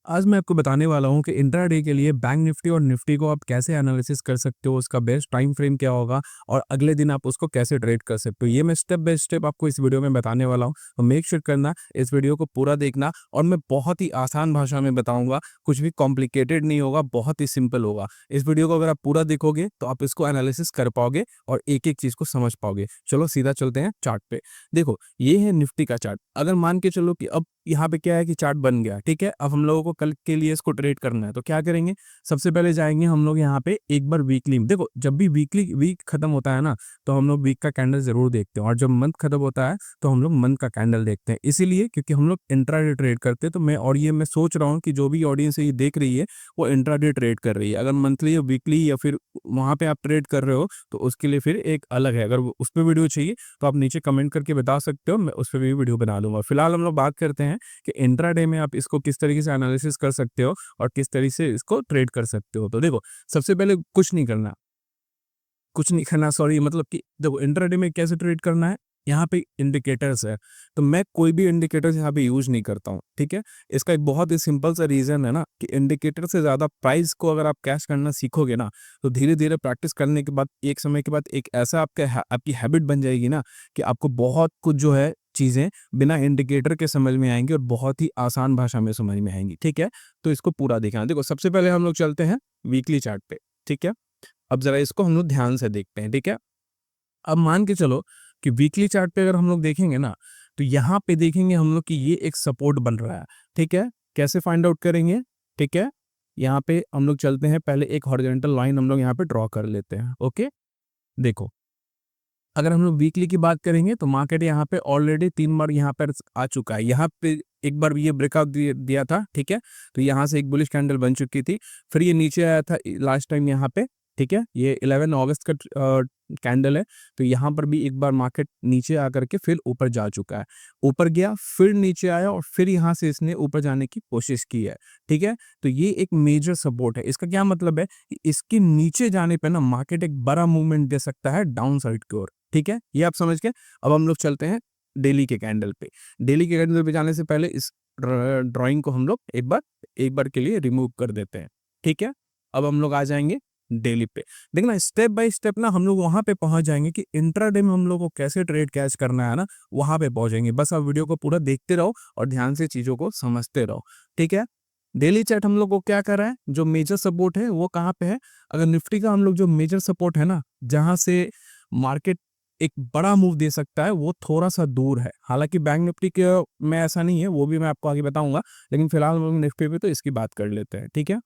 आज मैं आपको बताने वाला हूँ कि इंट्राडे के लिए बैंक निफ्टी और निफ्टी को आप कैसे एनालिसिस कर सकते हो, उसका बेस्ट टाइम फ्रेम क्या होगा और अगले दिन आप उसको कैसे ट्रेड कर सकते हो। ये मैं स्टेप बाय स्टेप आपको इस वीडियो में बताने वाला हूँ। तो मेक श्योर करना इस वीडियो को पूरा देखना और मैं बहुत ही आसान भाषा में बताऊंगा, कुछ भी कॉम्प्लिकेटेड नहीं होगा, बहुत ही सिंपल होगा। इस वीडियो को अगर आप पूरा देखोगे तो आप इसको एनालिसिस कर पाओगे और एक एक चीज को समझ पाओगे। चलो सीधा चलते हैं चार्ट पे। देखो ये है निफ्टी का चार्ट। अगर मान के चलो कि अब यहाँ पे क्या है कि चार्ट बन गया, ठीक है। अब हम लोगों को कल के लिए इसको ट्रेड करना है तो क्या करेंगे, सबसे पहले जाएंगे हम लोग यहाँ पे एक बार वीकली। देखो जब भी वीक खत्म होता है ना, तो हम लोग वीक का कैंडल जरूर देखते हैं, और जब मंथ खत्म होता है तो हम लोग मंथ का कैंडल देखते हैं। इसीलिए क्योंकि हम लोग इंट्राडे ट्रेड करते हैं, तो मैं सोच रहा हूँ कि जो भी ऑडियंस ये देख रही है वो इंट्राडे ट्रेड कर रही है। अगर मंथली या वीकली या फिर वहां पे आप ट्रेड कर रहे हो तो उसके लिए फिर एक अलग है। अगर उस पर वीडियो चाहिए तो आप नीचे कमेंट करके बता सकते हो, मैं उस पर भी वीडियो बना लूंगा। फिलहाल हम लोग बात करते हैं कि इंट्राडे में आप इसको किस तरीके से एनालिसिस कर सकते हो और किस तरीके से इसको ट्रेड कर सकते हो। तो देखो सबसे पहले कुछ नहीं करना सॉरी, मतलब कि देखो इंट्राडे में कैसे ट्रेड करना है। यहाँ पे इंडिकेटर्स है, तो मैं कोई भी इंडिकेटर्स यहाँ पे यूज नहीं करता हूँ, ठीक है। इसका एक बहुत ही सिंपल सा रीजन है ना कि इंडिकेटर से ज्यादा प्राइस को अगर आप कैश करना सीखोगे ना, तो धीरे धीरे प्रैक्टिस करने के बाद एक समय के बाद एक ऐसा आपकी हैबिट बन जाएगी ना कि आपको बहुत कुछ जो है चीजें बिना इंडिकेटर के समझ में आएंगी और बहुत ही आसान भाषा में समझ में आएंगी, ठीक है। तो इसको पूरा देखना। देखो सबसे पहले हम लोग चलते हैं वीकली चार्ट पे, ठीक है। अब जरा इसको हम लोग ध्यान से देखते हैं, ठीक है। अब मान के चलो कि वीकली चार्ट पे अगर हम लोग देखेंगे ना, तो यहाँ पे देखेंगे हम लोग कि ये एक सपोर्ट बन रहा है, ठीक है। कैसे फाइंड आउट करेंगे, ठीक है। यहाँ पे हम लोग चलते हैं, पहले एक हॉरिजॉन्टल लाइन हम लोग यहाँ पे ड्रॉ कर लेते हैं, ओके। देखो अगर हम लोग वीकली की बात करेंगे तो मार्केट यहाँ पे ऑलरेडी 3 बार यहाँ पर आ चुका है। यहाँ पे एक बार ये ब्रेकआउट दिया था, ठीक है। तो यहाँ से एक बुलिश कैंडल बन चुकी थी, फिर ये नीचे आया था लास्ट टाइम यहाँ पे, ठीक है। ये 11 अगस्त का कैंडल है। तो यहाँ पर भी एक बार मार्केट नीचे आकर के फिर ऊपर जा चुका है, ऊपर गया फिर नीचे आया और फिर यहाँ से इसने ऊपर जाने की कोशिश की है, ठीक है। तो ये एक मेजर सपोर्ट है। इसका क्या मतलब है कि इसके नीचे जाने पे ना मार्केट एक बड़ा मूवमेंट दे सकता है डाउन साइड की ओर, ठीक है। ये आप समझ गए। अब हम लोग चलते हैं डेली के कैंडल पे। डेली के कैंडल पे जाने से पहले इस ड्राइंग को हम लोग एक बार के लिए रिमूव कर देते हैं, ठीक है। अब हम लोग आ जाएंगे डेली पे। देखना स्टेप बाय स्टेप ना हम लोग वहां पे पहुंच जाएंगे कि इंट्राडे में हम लोग को कैसे ट्रेड कैच करना है ना, वहां पे पहुंचेंगे। बस आप वीडियो को पूरा देखते रहो और ध्यान से चीजों को समझते रहो, ठीक है। डेली चार्ट हम लोग को क्या कर रहा है, जो मेजर सपोर्ट है वो कहाँ पे है। अगर निफ्टी का हम लोग जो मेजर सपोर्ट है ना, जहां से मार्केट एक बड़ा मूव दे सकता है, वो थोड़ा सा दूर है। हालांकि बैंक निफ्टी के में ऐसा नहीं है, वो भी मैं आपको आगे बताऊंगा, लेकिन फिलहाल हम लोग निफ्टी पे तो इसकी बात कर लेते हैं, ठीक है।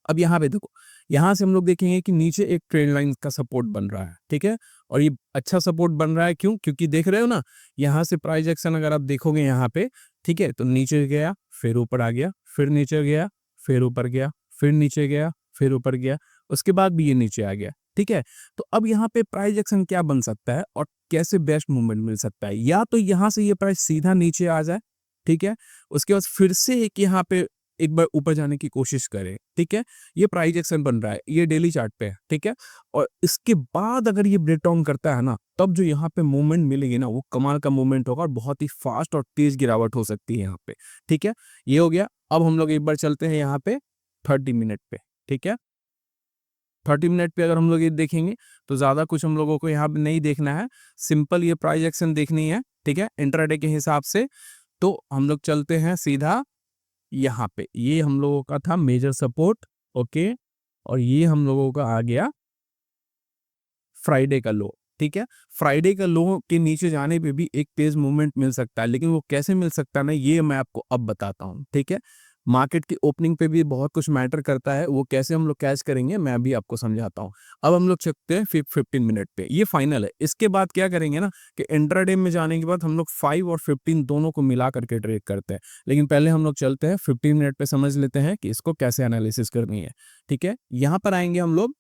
अब यहाँ पे देखो, यहाँ से हम लोग देखेंगे कि नीचे एक ट्रेंड लाइन का सपोर्ट बन रहा है, ठीक है। और ये अच्छा सपोर्ट बन रहा है, क्यों? क्योंकि देख रहे हो ना, यहाँ से प्राइस एक्शन अगर आप देखोगे यहाँ पे, ठीक है, तो नीचे गया फिर ऊपर आ गया, फिर नीचे गया फिर ऊपर गया, फिर नीचे गया फिर ऊपर गया, उसके बाद भी ये नीचे आ गया, ठीक है। तो अब यहाँ पे प्राइस एक्शन क्या बन सकता है और कैसे बेस्ट मूवमेंट मिल सकता है। या तो यहाँ से ये प्राइस सीधा नीचे आ जाए, ठीक है, उसके बाद फिर से एक यहाँ पे एक बार ऊपर जाने की कोशिश करें, ठीक है। ये प्राइस एक्शन बन रहा है, ये डेली चार्ट पे है, ठीक है। और इसके बाद अगर ये ब्रेक डाउन करता है ना, तब जो यहाँ पे मूवमेंट मिलेगी ना, वो कमाल का मूवमेंट होगा और बहुत ही फास्ट और तेज गिरावट हो सकती है यहाँ पे, ठीक है। ये हो गया। अब हम लोग एक बार चलते हैं यहाँ पे 30 मिनट पे, ठीक है। 30 मिनट पे अगर हम लोग ये देखेंगे तो ज्यादा कुछ हम लोगों को यहाँ पे नहीं देखना है, सिंपल ये प्राइस एक्शन देखनी है, ठीक है, इंट्राडे के हिसाब से। तो हम लोग चलते हैं सीधा यहाँ पे, ये हम लोगों का था मेजर सपोर्ट, ओके। और ये हम लोगों का आ गया फ्राइडे का लो, ठीक है। फ्राइडे का लो के नीचे जाने पे भी एक तेज मूवमेंट मिल सकता है, लेकिन वो कैसे मिल सकता है ना, ये मैं आपको अब बताता हूँ, ठीक है। मार्केट की ओपनिंग पे भी बहुत कुछ मैटर करता है, वो कैसे हम लोग कैच करेंगे मैं अभी आपको समझाता हूँ। अब हम लोग चलते हैं 15 मिनट पे, ये फाइनल है। इसके बाद क्या करेंगे ना कि इंट्राडे में जाने के बाद हम लोग 5 और 15 दोनों को मिला करके ट्रेड करते हैं, लेकिन पहले हम लोग चलते हैं 15 मिनट पे, समझ लेते हैं कि इसको कैसे एनालिसिस करनी है, ठीक है। यहाँ पर आएंगे हम लोग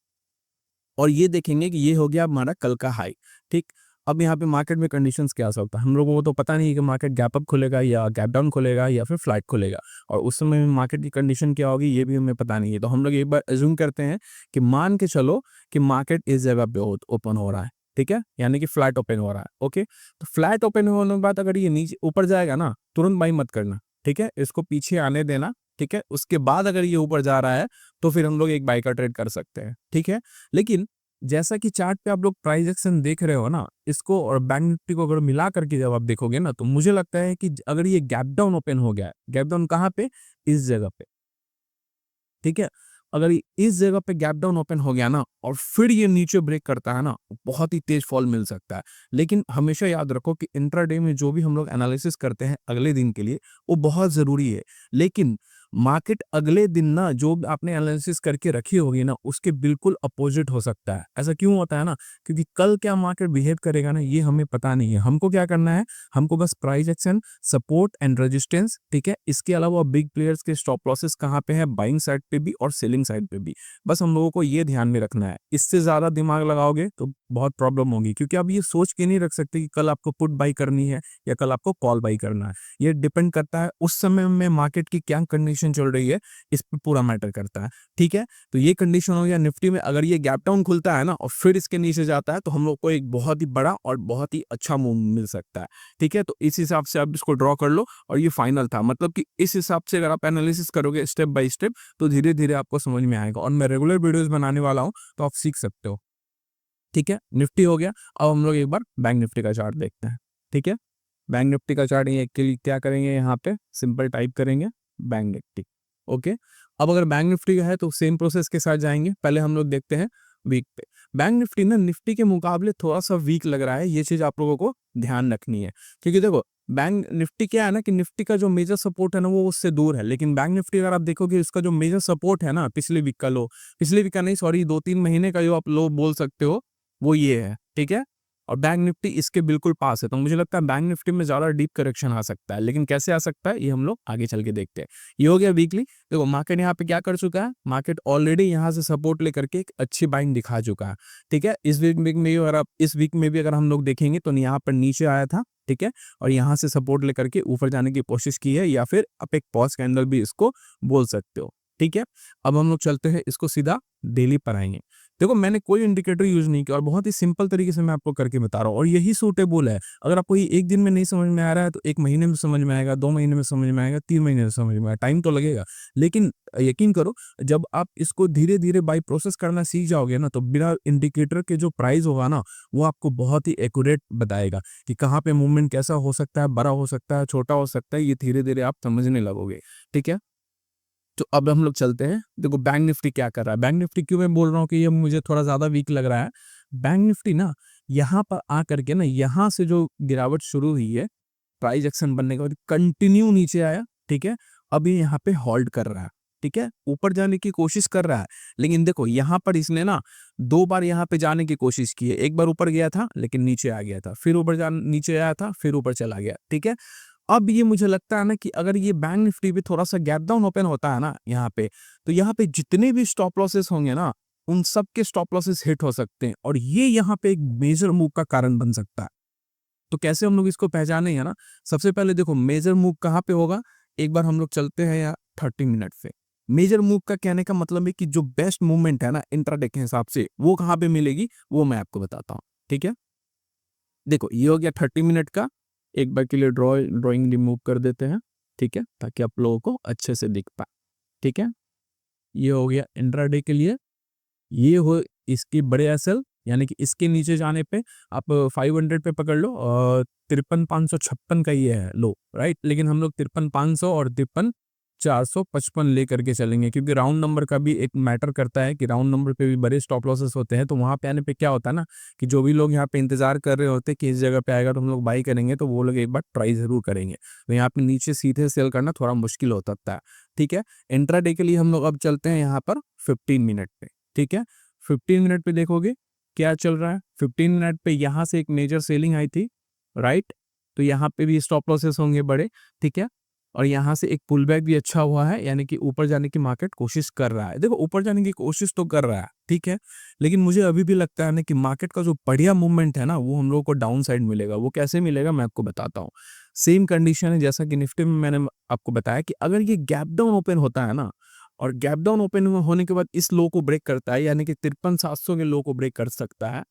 और ये देखेंगे कि ये हो गया हमारा कल का हाई, ठीक। अब यहाँ पे मार्केट में कंडीशंस क्या सकता है, हम लोगों को तो पता नहीं है कि मार्केट गैप अप खुलेगा या गैप डाउन खुलेगा या फिर फ्लैट खुलेगा, और उस समय में मार्केट की कंडीशन क्या होगी ये भी हमें पता नहीं है। तो हम लोग एक बार अज्यूम करते हैं कि मान के चलो कि मार्केट इस जगह पे ओपन हो रहा है, ठीक है, यानी कि फ्लैट ओपन हो रहा है, ओके। तो फ्लैट ओपन होने के बाद अगर ये नीचे ऊपर जाएगा ना, तुरंत बाई मत करना, ठीक है, इसको पीछे आने देना, ठीक है, उसके बाद अगर ये ऊपर जा रहा है तो फिर हम लोग एक बाय का ट्रेड कर सकते हैं, ठीक है। लेकिन जैसा कि चार्ट पे आप लोग प्राइस एक्शन देख रहे हो ना, इसको और बैंक निफ्टी को अगर मिला करके जब आप देखोगे ना, तो मुझे लगता है कि अगर ये गैप डाउन ओपन हो गया है, गैप डाउन कहाँ पे, इस जगह पे, ठीक है। अगर ये इस जगह पे गैप डाउन ओपन हो गया ना और फिर ये नीचे ब्रेक करता है ना, बहुत ही तेज फॉल मिल सकता है। लेकिन हमेशा याद रखो कि इंट्राडे में जो भी हम लोग एनालिसिस करते हैं अगले दिन के लिए, वो बहुत ज़रूरी है। लेकिन मार्केट अगले दिन ना जो आपने एनालिसिस करके रखी होगी ना, उसके बिल्कुल अपोजिट हो सकता है। ऐसा क्यों होता है ना, क्योंकि कल क्या मार्केट बिहेव करेगा ना, ये हमें पता नहीं है। हमको क्या करना है, हमको बस price action, support and resistance, ठीक है। इसके अलावा बिग प्लेयर्स के स्टॉप लॉसेस कहाँ पे है, बाइंग साइड पे भी और सेलिंग साइड पे भी। बस हम लोगों को ये ध्यान में रखना है। इससे ज्यादा दिमाग लगाओगे तो बहुत प्रॉब्लम होगी, क्योंकि आप ये सोच के नहीं रख सकते कि कल आपको पुट बाई करनी है या कल आपको कॉल बाई करना है। ये डिपेंड करता है उस समय में मार्केट की क्या कंडीशन चल रही है, इस पर पूरा मैटर करता है, ठीक है। तो ये कंडीशन हो गया निफ्टी में। अगर ये गैप डाउन खुलता है ना और फिर इसके नीचे जाता है, तो हम लोग को एक बहुत ही बड़ा और बहुत ही अच्छा मूव मिल सकता है, ठीक है। तो इस हिसाब से आप इसको ड्रॉ कर लो। और ये फाइनल था, मतलब कि इस हिसाब से अगर आप एनालिसिस करोगे स्टेप बाय स्टेप, तो धीरे धीरे आपको समझ में आएगा। और मैं रेगुलर वीडियोस बनाने वाला हूँ, तो आप सीख सकते हो, ठीक है। निफ्टी हो गया। अब हम लोग एक बार बैंक निफ्टी का चार्ट देखते हैं, ठीक है। बैंक निफ्टी का चार्ट ये क्या करेंगे, यहाँ पे सिंपल टाइप करेंगे बैंक निफ्टी, ओके। अब अगर बैंक निफ्टी का है तो सेम प्रोसेस के साथ जाएंगे। पहले हम लोग देखते हैं वीक पे। बैंक निफ्टी ना निफ्टी के मुकाबले थोड़ा सा वीक लग रहा है, ये चीज आप लोगों को ध्यान रखनी है। क्योंकि देखो बैंक निफ्टी क्या है ना, कि निफ्टी का जो मेजर सपोर्ट है ना, वो उससे दूर है। लेकिन बैंक निफ्टी अगर आप देखोगे, इसका जो मेजर सपोर्ट है ना, पिछले वीक का लो, पिछले वीक का नहीं, सॉरी, 2-3 महीने का जो आप लो बोल सकते हो, वो ये है, ठीक है। और बैंक निफ्टी इसके बिल्कुल पास है। तो मुझे लगता है बैंक निफ्टी में ज्यादा डीप करेक्शन आ सकता है। लेकिन कैसे आ सकता है, ये हम लोग आगे चल के देखते हैं। ये हो गया वीकली। देखो मार्केट यहाँ पे क्या कर चुका है, मार्केट ऑलरेडी यहाँ से सपोर्ट लेकर के एक अच्छी बाइंग दिखा चुका है, ठीक है। इस वीक में भी अगर आप इस वीक में भी अगर हम लोग देखेंगे, तो यहाँ पर नीचे आया था, ठीक है। और यहाँ से सपोर्ट लेकर के ऊपर जाने की कोशिश की है, या फिर आप एक पॉज कैंडल भी इसको बोल सकते हो, ठीक है। अब हम लोग चलते हैं, इसको सीधा डेली पर आएंगे। देखो मैंने कोई इंडिकेटर यूज नहीं किया और बहुत ही सिंपल तरीके से मैं आपको करके बता रहा हूँ, और यही सूटेबल है। अगर आपको ये एक दिन में नहीं समझ में आ रहा है, तो 1 महीने में समझ में आएगा, 2 महीने में समझ में आएगा, 3 महीने में समझ में आएगा, टाइम तो लगेगा। लेकिन यकीन करो, जब आप इसको धीरे धीरे बाई प्रोसेस करना सीख जाओगे ना, तो बिना इंडिकेटर के जो प्राइस होगा ना, वो आपको बहुत ही एक्यूरेट बताएगा कि कहाँ पे मूवमेंट कैसा हो सकता है, बड़ा हो सकता है, छोटा हो सकता है। ये धीरे धीरे आप समझने लगोगे, ठीक है। तो अब हम लोग चलते हैं। देखो बैंक निफ्टी क्या कर रहा है। बैंक निफ्टी क्यों मैं बोल रहा हूँ कि ये मुझे थोड़ा ज्यादा वीक लग रहा है। बैंक निफ्टी ना यहाँ पर आ करके ना, यहाँ से जो गिरावट शुरू हुई है, प्राइस एक्शन बनने के बाद कंटिन्यू नीचे आया, ठीक है। अब ये यहाँ पे होल्ड कर रहा है, ठीक है। ऊपर जाने की कोशिश कर रहा है, लेकिन देखो यहाँ पर इसने ना 2 बार यहाँ पे जाने की कोशिश की है। एक बार ऊपर गया था लेकिन नीचे आ गया था, फिर नीचे आया था, फिर ऊपर चला गया, ठीक है। अब ये मुझे लगता है ना कि अगर ये बैंक निफ्टी भी थोड़ा सा गैप डाउन ओपन होता है ना यहाँ पे, तो यहाँ पे जितने भी स्टॉप लॉसेस होंगे ना, उन सब के स्टॉप लॉसेस हिट हो सकते हैं, और ये यहाँ पे एक मेजर मूव का कारण बन सकता है। तो कैसे हम लोग इसको पहचानेंगे ना, सबसे पहले देखो मेजर मूव कहाँ पे होगा। एक बार हम लोग चलते हैं यहाँ 30 मिनट पे। मेजर मूव का कहने का मतलब है कि जो बेस्ट मूवमेंट है ना इंट्राडे के हिसाब से, वो कहाँ पे मिलेगी, वो मैं आपको बताता हूँ, ठीक है। देखो ये हो गया 30 मिनट का। एक बार के लिए ड्राइंग रिमूव कर देते हैं, ठीक है, ताकि आप लोगों को अच्छे से दिख पाए, ठीक है। ये हो गया इंट्राडे के लिए। ये हो इसकी बड़े एसएल, यानी कि इसके नीचे जाने पे आप 500 पे पकड़ लो, और 53,556 का ये है लो, राइट। लेकिन हम लोग 53,500 और 53,455 लेकर के चलेंगे, क्योंकि राउंड नंबर का भी एक मैटर करता है कि राउंड नंबर पे भी बड़े स्टॉप लॉसेस होते हैं। तो वहां पे आने पे क्या होता है ना, कि जो भी लोग यहाँ पे इंतजार कर रहे होते हैं कि इस जगह पे आएगा तो हम लोग बाई करेंगे, तो वो लोग एक बार ट्राई जरूर करेंगे। तो यहाँ पे नीचे सीधे सेल करना थोड़ा मुश्किल हो सकता है, ठीक है। इंट्राडे के लिए हम लोग अब चलते हैं यहाँ पर 15 मिनट पे, ठीक है। 15 मिनट पे देखोगे क्या चल रहा है। 15 मिनट पे यहाँ से एक मेजर सेलिंग आई थी, राइट। तो यहाँ पे भी स्टॉप लॉसेस होंगे बड़े, ठीक है। और यहाँ से एक पुल बैक भी अच्छा हुआ है, यानी कि ऊपर जाने की मार्केट कोशिश कर रहा है। देखो ऊपर जाने की कोशिश तो कर रहा है, ठीक है। लेकिन मुझे अभी भी लगता है ना कि मार्केट का जो बढ़िया मूवमेंट है ना, वो हम लोगों को डाउन साइड मिलेगा। वो कैसे मिलेगा मैं आपको बताता हूँ। सेम कंडीशन है जैसा कि निफ्टी में मैंने आपको बताया, कि अगर ये गैप डाउन ओपन होता है ना, और गैप डाउन ओपन होने के बाद इस लो को ब्रेक करता है, यानी कि 53,700 के लो को ब्रेक कर सकता है,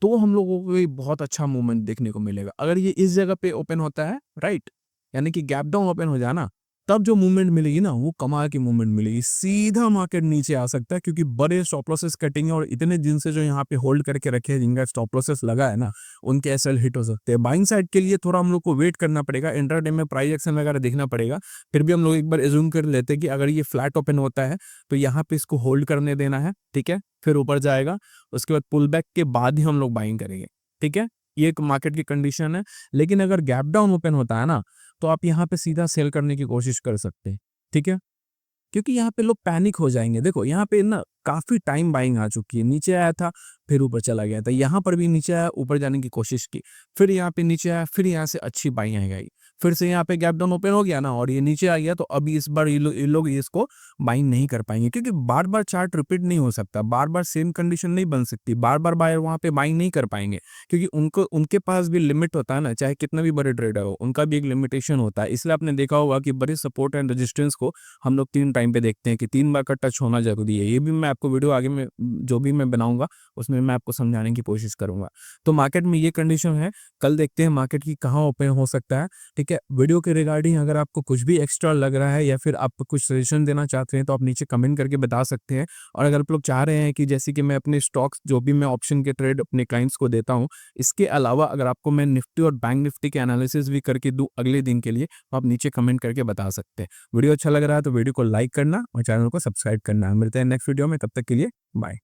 तो हम लोगों को भी बहुत अच्छा मूवमेंट देखने को मिलेगा। अगर ये इस जगह पे ओपन होता है, राइट, यानी कि गैप डाउन ओपन हो जाए ना, तब जो मूवमेंट मिलेगी ना वो कमाल की मूवमेंट मिलेगी, सीधा मार्केट नीचे आ सकता है क्योंकि बड़े स्टॉप लॉसेस कटेंगे और इतने दिन से जो यहाँ पे होल्ड करके रखे हैं जिनका स्टॉप लॉसेस लगा है ना उनके एसएल हिट हो सकते हैं। बाइंग साइड के लिए थोड़ा हम लोग को वेट करना पड़ेगा, इंट्राडे में प्राइस एक्शन वगैरह देखना पड़ेगा। फिर भी हम लोग एक बार एज्यूम कर लेते हैं कि अगर ये फ्लैट ओपन होता है तो यहाँ पे इसको होल्ड करने देना है, ठीक है, फिर ऊपर जाएगा, उसके बाद पुल बैक के बाद ही हम लोग बाइंग करेंगे, ठीक है। ये एक मार्केट की कंडीशन है। लेकिन अगर गैप डाउन ओपन होता है ना तो आप यहाँ पे सीधा सेल करने की कोशिश कर सकते हैं, ठीक है, क्योंकि यहाँ पे लोग पैनिक हो जाएंगे। देखो यहाँ पे ना काफी टाइम बाइंग आ चुकी है, नीचे आया था फिर ऊपर चला गया था, यहाँ पर भी नीचे आया, ऊपर जाने की कोशिश की, फिर यहाँ पे नीचे आया, फिर यहाँ से अच्छी बाइंग आ गई, फिर से यहाँ पे गैप डाउन ओपन हो गया ना और ये नीचे आ गया, तो अभी इस बार ये लोग इसको बाइंग नहीं कर पाएंगे क्योंकि बार बार चार्ट रिपीट नहीं हो सकता, बार बार सेम कंडीशन नहीं बन सकती, बार बार बायर वहाँ पे बाइंग नहीं कर पाएंगे क्योंकि उनको उनके पास भी लिमिट होता है ना, चाहे कितना भी बड़े ट्रेडर हो उनका भी एक लिमिटेशन होता है। इसलिए आपने देखा होगा कि बड़े सपोर्ट एंड रेजिस्टेंस को हम लोग 3 टाइम पे देखते हैं कि 3 बार का टच होना जरूरी है। ये भी मैं आपको वीडियो आगे में जो भी मैं बनाऊंगा उसमें मैं आपको समझाने की कोशिश करूंगा। तो मार्केट में ये कंडीशन है, कल देखते हैं मार्केट की कहाँ ओपन हो सकता है, ठीक है। वीडियो के रिगार्डिंग अगर आपको कुछ भी एक्स्ट्रा लग रहा है या फिर आप कुछ सजेशन देना चाहते हैं तो आप नीचे कमेंट करके बता सकते हैं। और अगर आप लोग चाह रहे हैं कि जैसे कि मैं अपने स्टॉक्स जो भी मैं ऑप्शन के ट्रेड अपने क्लाइंट्स को देता हूँ, इसके अलावा अगर आपको मैं निफ्टी और बैंक निफ्टी के एनालिसिस भी करके दूं अगले दिन के लिए, तो आप नीचे कमेंट करके बता सकते हैं। वीडियो अच्छा लग रहा है तो वीडियो को लाइक करना और चैनल को सब्सक्राइब करना। मिलते हैं नेक्स्ट वीडियो में, तब तक के लिए बाय।